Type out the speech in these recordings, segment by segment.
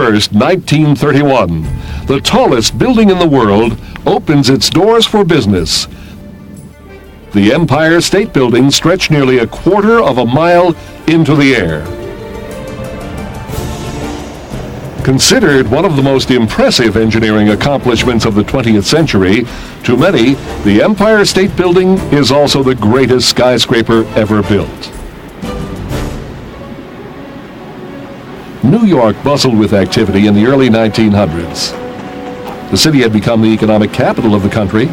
1st, 1931, the tallest building in the world opens its doors for business. The Empire State Building stretched nearly a quarter of a mile into the air. Considered one of the most impressive engineering accomplishments of the 20th century, to many, the Empire State Building is also the greatest skyscraper ever built. New York bustled with activity in the early 1900s. The city had become the economic capital of the country.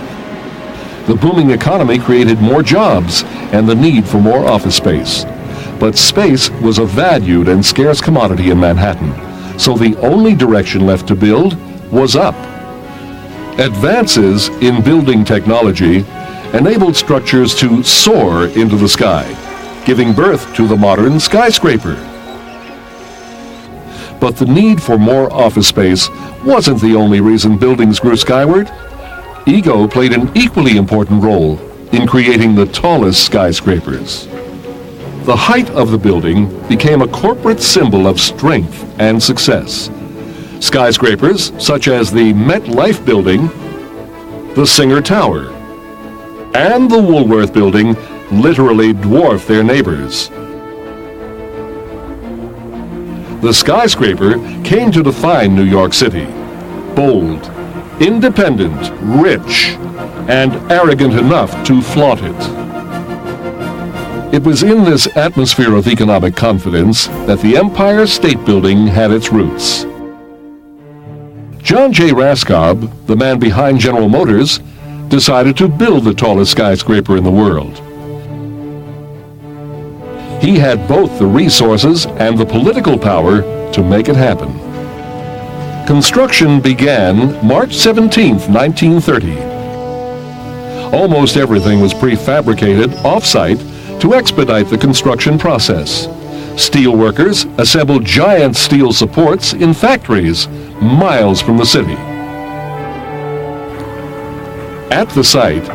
The booming economy created more jobs and the need for more office space. But space was a valued and scarce commodity in Manhattan, so the only direction left to build was up. Advances in building technology enabled structures to soar into the sky, giving birth to the modern skyscraper. But the need for more office space wasn't the only reason buildings grew skyward. Ego played an equally important role in creating the tallest skyscrapers. The height of the building became a corporate symbol of strength and success. Skyscrapers such as the MetLife Building, the Singer Tower, and the Woolworth Building literally dwarfed their neighbors. The skyscraper came to define New York City: bold, independent, rich, and arrogant enough to flaunt it. It was in this atmosphere of economic confidence that the Empire State Building had its roots. John J. Raskob, the man behind General Motors, decided to build the tallest skyscraper in the world. He had both the resources and the political power to make it happen. Construction began March 17, 1930. Almost everything was prefabricated off-site to expedite the construction process. Steel workers assembled giant steel supports in factories miles from the city. At the site,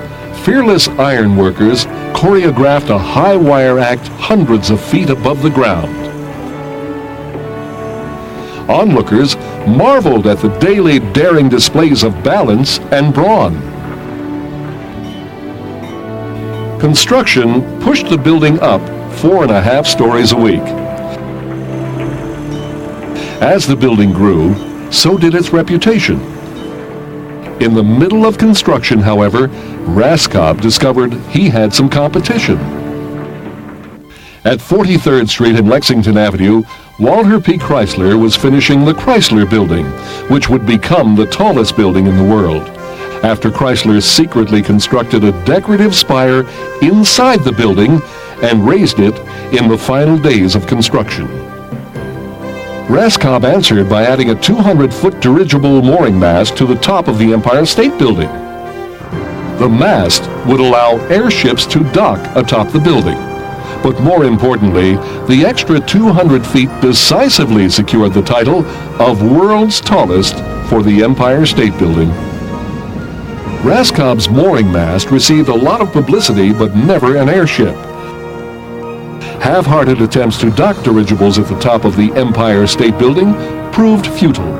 fearless iron workers choreographed a high wire act hundreds of feet above the ground. Onlookers marveled at the daily daring displays of balance and brawn. Construction pushed the building up 4.5 stories a week. As the building grew, so did its reputation. In the middle of construction, however, Raskob discovered he had some competition. At 43rd Street and Lexington Avenue, Walter P. Chrysler was finishing the Chrysler Building, which would become the tallest building in the world, after Chrysler secretly constructed a decorative spire inside the building and raised it in the final days of construction. Raskob answered by adding a 200-foot dirigible mooring mast to the top of the Empire State Building. The mast would allow airships to dock atop the building. But more importantly, the extra 200 feet decisively secured the title of world's tallest for the Empire State Building. Raskob's mooring mast received a lot of publicity, but never an airship. Half-hearted attempts to dock dirigibles at the top of the Empire State Building proved futile.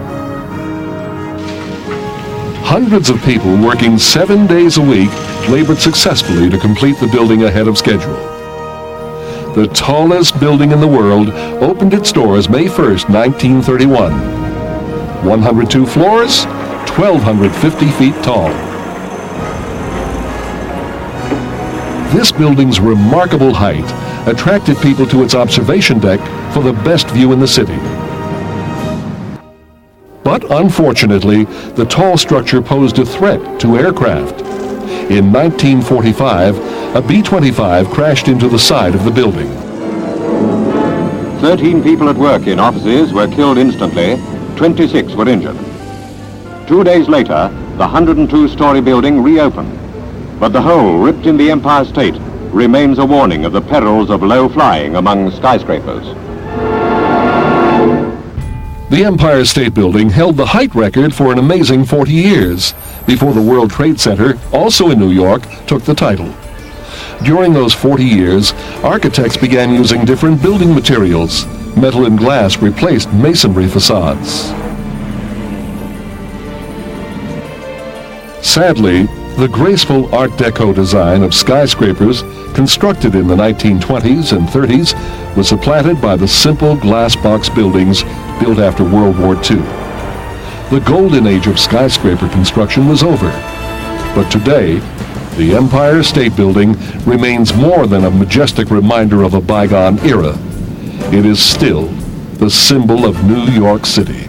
Hundreds of people working 7 days a week labored successfully to complete the building ahead of schedule. The tallest building in the world opened its doors May 1st, 1931. 102 floors, 1,250 feet tall. This building's remarkable height attracted people to its observation deck for the best view in the city. But unfortunately, the tall structure posed a threat to aircraft. In 1945, a B-25 crashed into the side of the building. 13 people at work in offices were killed instantly, 26 were injured. 2 days later, the 102-story building reopened, but the hole ripped in the Empire State remains a warning of the perils of low flying among skyscrapers. The Empire State Building held the height record for an amazing 40 years before the World Trade Center, also in New York, took the title. During those 40 years, architects began using different building materials. Metal and glass replaced masonry facades. Sadly, the graceful Art Deco design of skyscrapers constructed in the 1920s and 30s was supplanted by the simple glass box buildings built after World War II. The golden age of skyscraper construction was over, but today, the Empire State Building remains more than a majestic reminder of a bygone era. It is still the symbol of New York City.